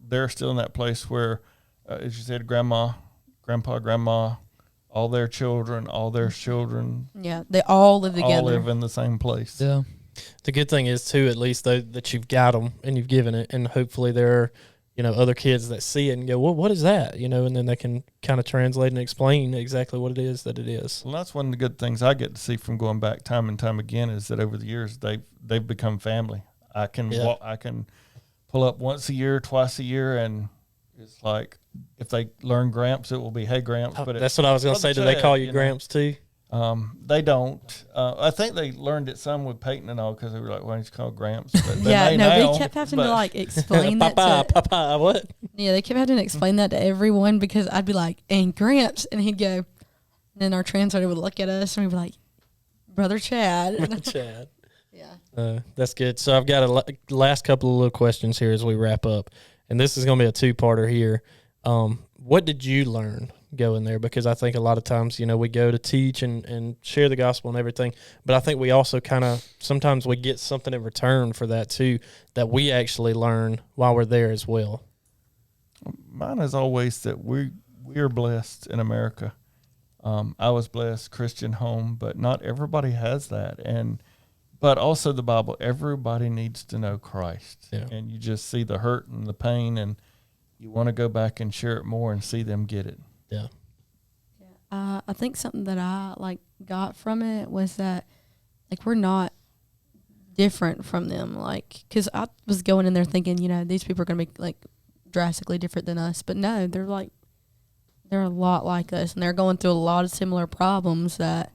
they're still in that place where, as you said, grandpa, grandma, all their children, yeah, they all live together. all live in the same place. Yeah. The good thing is too, at least though, that you've got them and you've given it, and hopefully there are, other kids that see it and go, well, what is that? And then they can kind of translate and explain exactly what it is that it is. Well, that's one of the good things I get to see from going back time and time again is that over the years they've become family. I can Yeah. I can pull up once a year, twice a year, and it's like if they learn Gramps, it will be hey Gramps. But That's what I was going to say. Do they call you Gramps too? They don't. I think they learned it some with Payton and all because they were like, "Why don't you call Gramps?" But they Yeah, may no, now, they kept having but- to like explain that Papa, to Papa, what? yeah, they kept having to explain that to everyone because I'd be like, and Gramps, and he'd go, and then our translator would look at us and we'd be like, Brother Chad. Chad. Yeah. That's good. So I've got a last couple of little questions here as we wrap up, and this is going to be a two-parter here. What did you learn going there? Because I think a lot of times, we go to teach and share the gospel and everything, but I think we also sometimes we get something in return for that too, that we actually learn while we're there as well. Mine is always that we are blessed in America. I was blessed, Christian home, but not everybody has that. But also the Bible, everybody needs to know Christ. Yeah. And you just see the hurt and the pain, and you want to go back and share it more and see them get it. Yeah. I think something that I got from it was that we're not different from them. Because I was going in there thinking, these people are going to be drastically different than us. But no, they're a lot like us, and they're going through a lot of similar problems that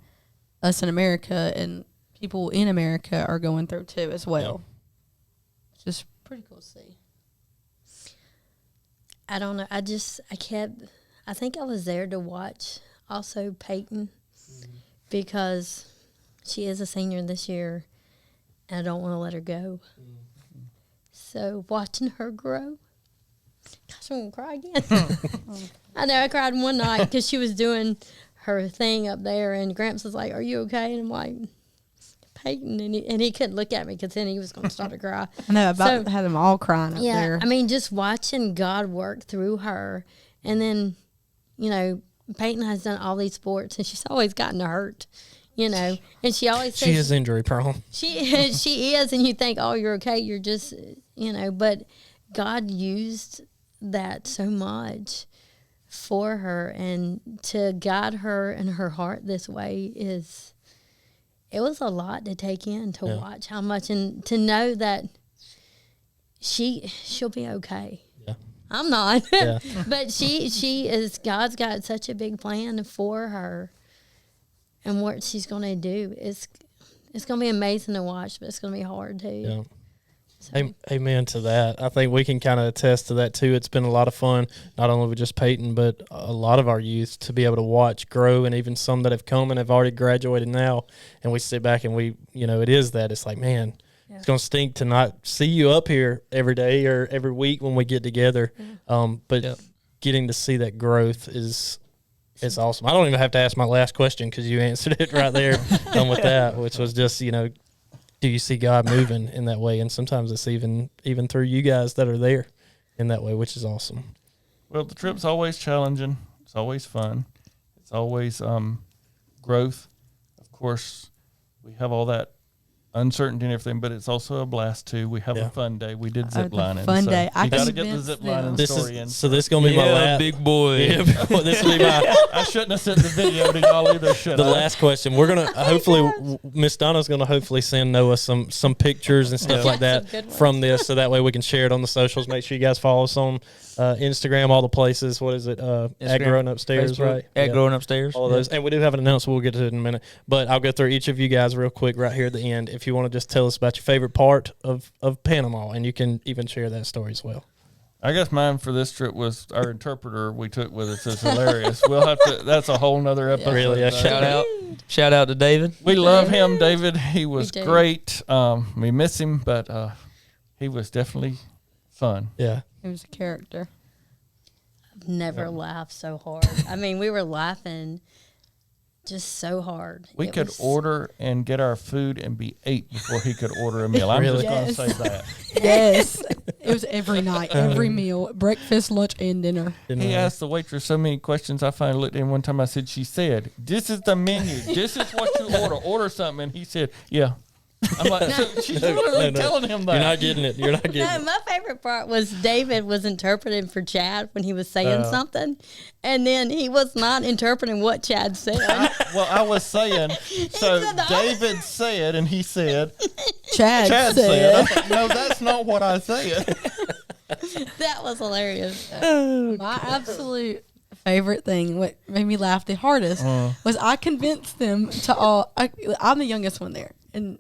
us in America and people in America are going through too as well. It's just pretty cool to see. I don't know. I think I was there to watch also Payton because she is a senior this year and I don't want to let her go. So watching her grow, gosh, I'm going to cry again. I know I cried one night because she was doing her thing up there and Gramps was like, "Are you okay?" And I'm like, Payton, and he couldn't look at me because then he was going to start to cry. I know, about had them all crying up Yeah, there. I mean, just watching God work through her, and then, Payton has done all these sports, and she's always gotten hurt, you know. And she always says She is injury prone. she is, and you think, oh, you're okay. You're just, you know, but God used that so much for her, and to guide her and her heart this way it was a lot to take in, to watch how much, and to know that she'll be okay. Yeah. I'm not. Yeah. But she is, God's got such a big plan for her, and what she's going to do is, it's going to be amazing to watch, but it's going to be hard too. Yeah. So, Amen to that. I think we can kind of attest to that too. It's been a lot of fun, not only with just Payton, but a lot of our youth to be able to watch grow, and even some that have come and have already graduated now. And we sit back and we, you know, it is that. It's like, man, it's going to stink to not see you up here every day or every week when we get together. But getting to see that growth is awesome. I don't even have to ask my last question because you answered it right there with that, which was just, you know, do you see God moving in that way? And sometimes it's even through you guys that are there in that way, which is awesome. Well, the trip's always challenging. It's always fun. It's always growth. Of course, we have all that uncertainty and everything, but it's also a blast too. We have a fun day. We did zip lining. Fun day. You got to get the convinced zip them. lining This story in. is this gonna be my last big boy. Yeah, this will be my I shouldn't have sent the video to y'all either, should the I? last question. We're gonna hopefully Miss Donna's gonna hopefully send Noah some pictures and stuff like Some that good ones. from this, so that way we can share it on the socials. Make sure you guys follow us on Instagram, all the places. What is it? At Growing Upstairs, Facebook, right? At Yeah. Growing Upstairs. All of those. And we do have an announcement. We'll get to it in a minute. But I'll go through each of you guys real quick right here at the end. If you want to just tell us about your favorite part of Panama, and you can even share that story as well. I guess mine for this trip was our interpreter we took with us. It's hilarious. We'll have to. That's a whole nother episode. Really, yeah. though. Shout out to David. We love him, David. He was do. great. We miss him, but he was definitely fun. Yeah. It was a character. never laughed so hard. I mean, we were laughing just so hard. We It could was- order and get our food and be ate before he could order a meal. I'm Really? just going to Yes. say that. Yes. It was every night, every meal, breakfast, lunch, and dinner. He asked the waitress so many questions. I finally looked at him one time. I said, she said, this is the menu. This is what you order. Order something. And he said, yeah. I'm like, so she's literally no. telling him that. You're not getting it. You're not getting No, it. my favorite part was David was interpreting for Chad when he was saying something, and then he was not interpreting what Chad said. I was saying, so said the David said, and he said, Chad Chad said. I was like, no, that's not what I said. That was hilarious. My absolute favorite thing, what made me laugh the hardest, was I convinced them to all. I'm the youngest one there, and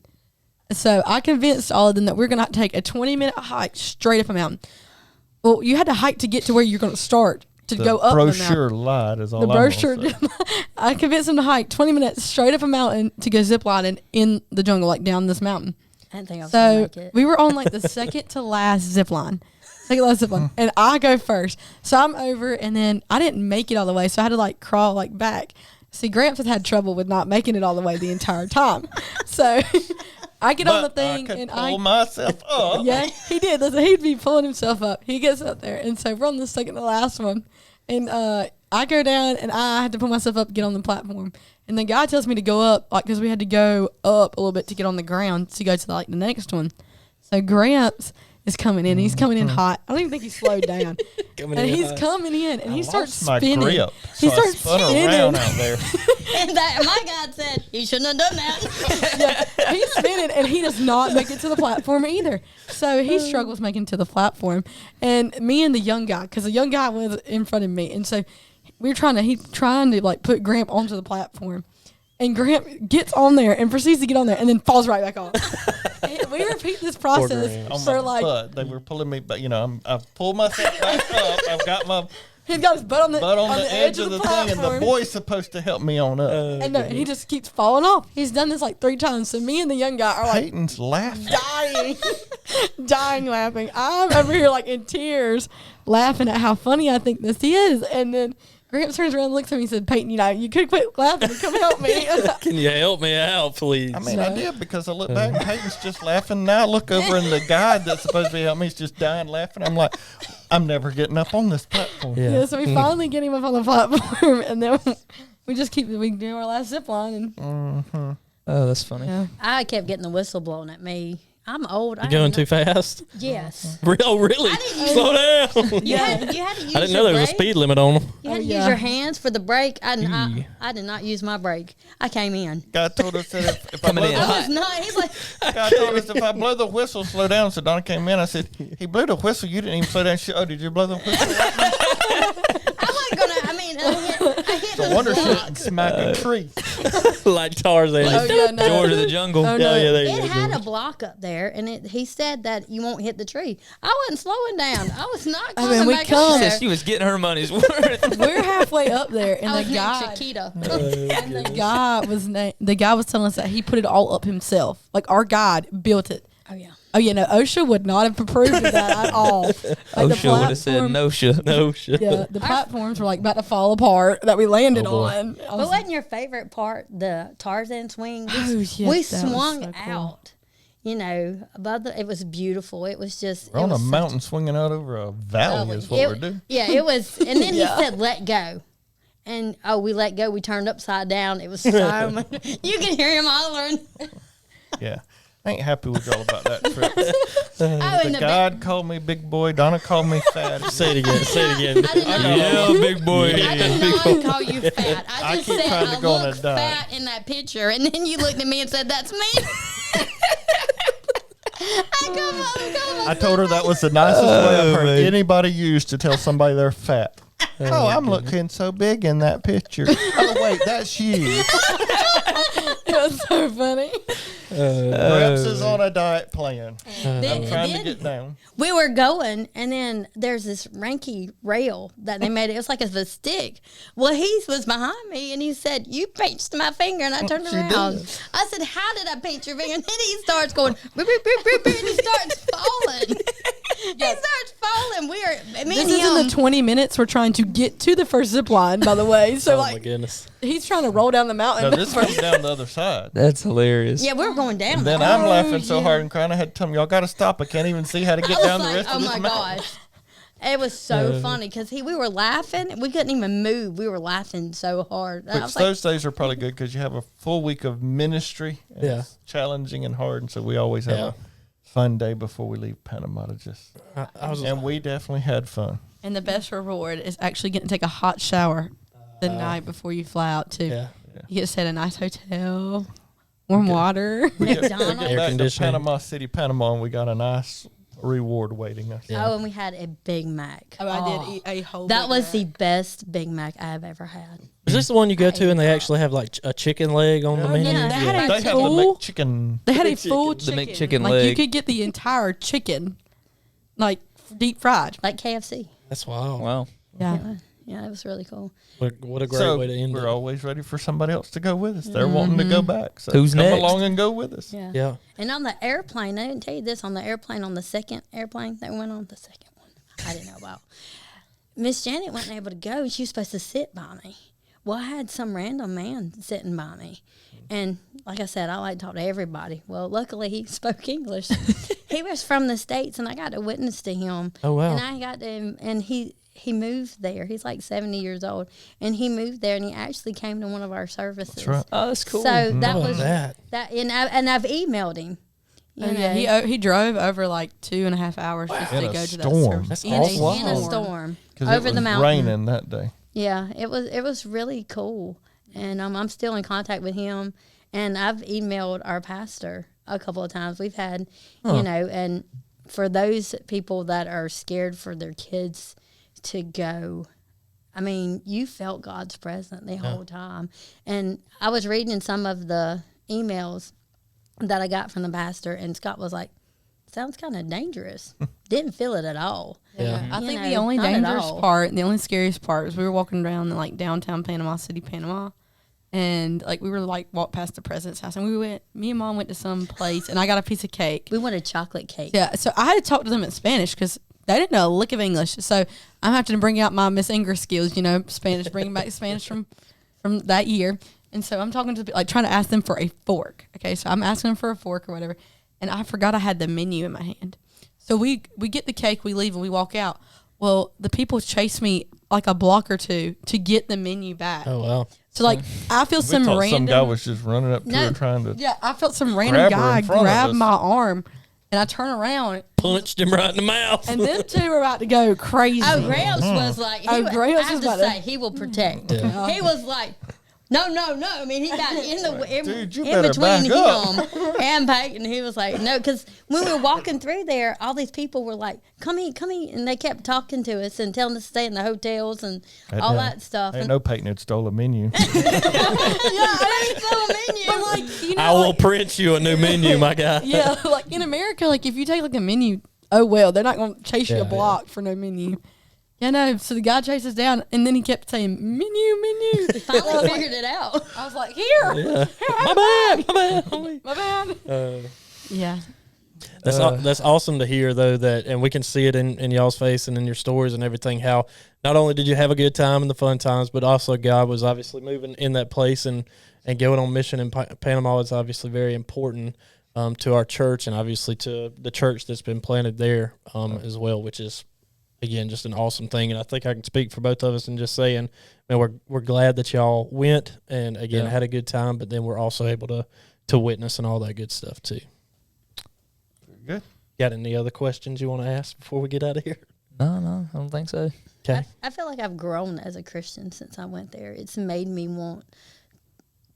so I convinced all of them that we're going to take a 20-minute hike straight up a mountain. Well, you had to hike to get to where you're going to start to go up the mountain. brochure lied is all The I'm brochure. gonna say. I convinced them to hike 20 minutes straight up a mountain to go ziplining in the jungle, like down this mountain. I didn't think I was gonna So make it. we were on like the second to last zip line. Second last zip line. And I go first. So I'm over, and then I didn't make it all the way. So I had to like crawl like back. See, Gramps had trouble with not making it all the way the entire time. So I get on the But thing, I could and pull myself up. yeah, he did. Listen, he'd be pulling himself up. He gets up there, and so we're on the second to last one, and I go down, and I had to pull myself up, get on the platform, and the guy tells me to go up, like because we had to go up a little bit to get on the ground to go to the next one. So Gramps is coming in. He's coming in hot. I don't even think he slowed down. Coming And in he's hot. coming in, and he starts My spinning. grip. He So I starts spun spinning. around out there. And my God said, you shouldn't have done that. Yeah, he's spinning, and he does not make it to the platform either. So he struggles making it to the platform. And me and the young guy, because the young guy was in front of me, and so he's trying to like put Gramp onto the platform. And Gramp gets on there and proceeds to get on there and then falls right back off. And we repeat this process Gramp. On for my like, butt. They were pulling me, but I've pulled myself back up. I've got my he's got his butt on the, butt on the edge of the thing, and platform. the boy's supposed to help me on up. And no, he just keeps falling off. He's done this like 3 times. So me and the young guy are like Payton's laughing. dying laughing. I'm over here like in tears laughing at how funny I think this is. And then Gramps turns around and looks at me and said, Payton, you could quit laughing and come help me. Can you help me out, please? I mean, I did because I look back and Payton's just laughing. Now I look over and the guy that's supposed to be helping me is just dying laughing. I'm like, I'm never getting up on this platform. Yeah, so we finally get him up on the platform, and then we do our last zip line and Oh, that's funny. yeah. I kept getting the whistle blown at me. I'm old. You going too fast? Yes. Oh, really? Slow down. You had to use I didn't know there was a speed limit on them. You had to yeah. use your hands for the brake. I did not use my brake. I came in. God told us that if I Coming blow in the, I was not. He's like, God told us if I blow the whistle, slow down. So Donna came in. I said, he blew the whistle. You didn't even slow down. She said, oh, did you blow the whistle? I wasn't gonna. I mean, I hit No the wonder she block. didn't smack a tree. Like Tarzan. Oh, yeah, no. George of the Jungle. Oh, Yeah, no. yeah, there you It go. had a block up there, and he said that you won't hit the tree. I wasn't slowing down. I was not coming mean, we back come- up She there. said she was getting her money's worth. We're halfway up there, and I was the hitting guy, Chiquita. and the guy was telling us that he put it all up himself. Like our guide built it. Oh yeah. Oh yeah, no, OSHA would not have approved of that at all. Like the OSHA would have said platform- no shit. No shit. Yeah, the platforms were like about to fall apart that we landed Oh, boy. on. I But was wasn't your favorite part the Tarzan swing? Oh, yes, we that was swung so cool. out. You know, above it was beautiful. It was just. We're it on a was such mountain swinging out over a valley is what it- we're doing. Yeah, it was. And then Yeah. he said, "Let go." And we let go. We turned upside down. It was so much. You can hear him hollering. Yeah. I ain't happy with y'all about that trip. Oh, and The God called me big boy. Donna called me fat. Say it again. Say it again. I did not, Yeah, big boy. I did not call you fat. I just keep said trying to I go on a look diet. fat in that picture, and then you looked at me and said, "That's me." I told her that was the nicest way I've heard anybody use to tell somebody they're fat. Oh, I'm looking so big in that picture. Oh, wait, that's you. it was so funny. Gramps is on a diet plan. Then, I'm trying to then get down. we were going, and then there's this ranky rail that they made. It was like a stick. Well, he was behind me, and he said, "You pinched my finger," and I turned She around. did. I said, "How did I pinch your finger?" And then he starts going, boop, boop, boop, boop, boop, and he starts falling. He starts falling. Me This and is in him. the 20 minutes we're trying to get to the first zip line, by the way. So Oh my like goodness. he's trying to roll down the mountain. No, this comes down the other side. That's hilarious. Yeah, we were going down. And then there. I'm laughing so hard and crying. I had to tell them, y'all got to stop. I can't even see how to get I was down the like, rest "Oh of this my mountain. gosh!" It was so funny because we were laughing. We couldn't even move. We were laughing so hard. I Which was like, those days are probably good because you have a full week of ministry. And Yeah. It's challenging and hard. And so we always have Yeah. a fun day before we leave Panama to just. I was And we definitely had fun. And the best reward is actually getting to take a hot shower the night before you fly out too. yeah. You get to stay at a nice hotel, warm water. We get McDonald's. back to conditioning. Panama City, Panama, and we got a nice reward waiting us. Yeah. oh, and we had a Big Mac. Oh, I did eat a whole. That Big was Mac. the best Big Mac I've ever had. Is this the one you go to and they actually have like a chicken leg on the menu? yeah. They had They a have the full. McChicken. They had a McChicken. full The chicken. McChicken like you leg. could get the entire chicken, like deep fried. Like KFC. That's wild. Wow. Yeah. Yeah, it was really cool. What a great So way to end we're it. always ready for somebody else to go with us. They're wanting to go back. So Who's come next? along and go with us. Yeah. Yeah. And on the airplane, I didn't tell you this, on the airplane, on the second airplane that we went on, the second one, I didn't know about. Miss Janet wasn't able to go, and she was supposed to sit by me. Well, I had some random man sitting by me. And like I said, I like to talk to everybody. Well, luckily he spoke English. He was from the States, and I got to witness to him. Oh, wow. And I got to, and he moved there. He's like 70 years old. And he moved there, and he actually came to one of our services. That's right. Oh, that's cool. So that How about was that. and I've emailed him. You Oh, know, yeah, he drove over like 2.5 hours just In to a go to that storm. service. That's in awesome. a in a storm. storm Because over it was the mountain. raining that day. Yeah, it was really cool, and I'm still in contact with him, and I've emailed our pastor a couple of times. We've had, you know, and for those people that are scared for their kids to go, I mean, you felt God's presence the whole time, and I was reading some of the emails that I got from the pastor, and Scott was like, "Sounds kind of dangerous." Didn't feel it at all. Yeah. I You think know, the only not at dangerous all. part, the only scariest part was we were walking around in like downtown Panama City, Panama. And like we were like walked past the president's house and me and mom went to some place and I got a piece of cake. We wanted chocolate cake. Yeah. So I had to talk to them in Spanish because they didn't know a lick of English. So I'm having to bring out my Miss Ingrid skills, Spanish, bringing back Spanish from that year. And so I'm talking to like trying to ask them for a fork. Okay. So I'm asking them for a fork or whatever. And I forgot I had the menu in my hand. So we get the cake, we leave, and we walk out. Well, the people chase me like a block or two to get the menu back. Oh, wow. So like I feel We some thought random some guy was just running up to No. her trying to. Yeah, I felt some random Grab her guy in front of grab us. my arm, and I turn around, Punched him right in the mouth. and them two were about to go crazy. Oh, Gramps was like, Oh, Gramps I have was to about to- say, he will protect. Yeah. He was like, no. I mean, he got in Dude, you in better between back up. him and Payton. He was like, no, because when we were walking through there, all these people were like, come eat, and they kept talking to us and telling us to stay in the hotels and all that stuff. I And know Payton had stole a menu. yeah, I didn't fill a menu. But like you know, I will like, print you a new menu, my guy. yeah, like in America, like if you take like a menu, oh well, they're not going to chase you Yeah, a block for no menu. Yeah, no. So the guy chased us down, and then he kept saying menu. Finally figured it out. I was like, here, Yeah. My bad. my bad. Yeah, That's awesome to hear, though, that, and we can see it in y'all's face and in your stories and everything, how not only did you have a good time and the fun times, but also God was obviously moving in that place and going on mission in Panama is obviously very important to our church and obviously to the church that's been planted there as well, which is, again, just an awesome thing. And I think I can speak for both of us in just saying, man, we're glad that y'all went and, again, had a good time, but then we're also able to witness and all that good stuff, too. Good. Got any other questions you want to ask before we get out of here? No, I don't think so. Okay. I feel like I've grown as a Christian since I went there. It's made me want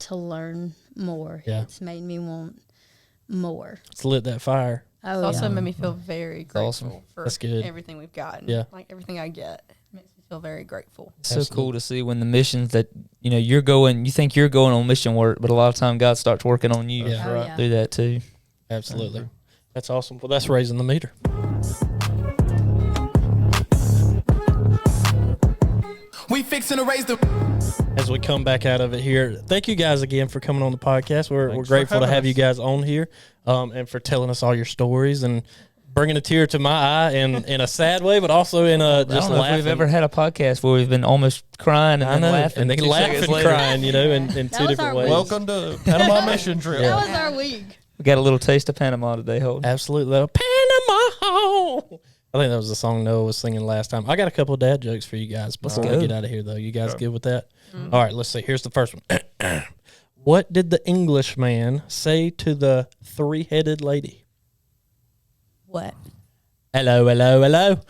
to learn more. Yeah. It's made me want more. It's lit that fire. Oh, it also yeah. made me feel very grateful awesome. for That's good. everything we've gotten. Yeah. Like everything I get makes me feel very grateful. It's so Absolutely. cool to see when the missions that you think you're going on mission work, but a lot of time God starts working on you Yeah. Oh, yeah. through that too. Absolutely. That's awesome. Well, that's raising the meter. We fixing to raise the. As we come back out of it here, thank you guys again for coming on the podcast. We're Thanks for grateful to having have you us. guys on here and for telling us all your stories and bringing a tear to my eye in a sad way, but also in a I just don't know laughing. if we've ever had a podcast where we've been almost crying and I then know, laughing. and they 2 laugh seconds and later. crying, in That two was different our ways. week. Welcome to Panama Mission Trip. That was our week. We got a little taste of Panama today, Holden. Absolutely. Panama. I think that was the song Noah was singing last time. I got a couple of dad jokes for you guys before we go. get out of here, though. You guys good with that? All right, let's see. Here's the first one. What did the Englishman say to the three-headed lady? What? Hello, hello, hello.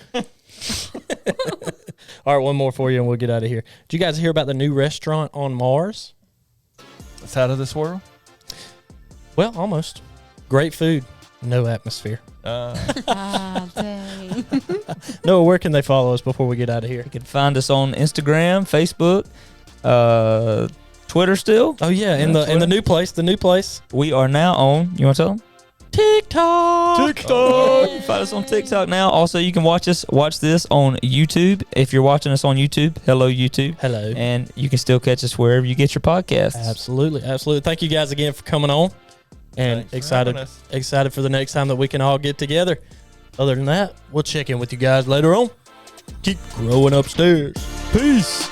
All right, one more for you, and we'll get out of here. Did you guys hear about the new restaurant on Mars? It's out of this world. Well, almost. Great food, no atmosphere. Dang. Noah, where can they follow us before we get out of here? You can find us on Instagram, Facebook, Twitter still. Oh yeah, in the new place. The new place. We are now on, you want to tell them? TikTok. You can find us on TikTok now. Also, you can watch this on YouTube. If you're watching us on YouTube, hello YouTube. Hello. And you can still catch us wherever you get your podcasts. Absolutely, absolutely. Thank you guys again for coming on, and Thanks for having us. excited for the next time that we can all get together. Other than that, we'll check in with you guys later on. Keep growing upstairs. Peace.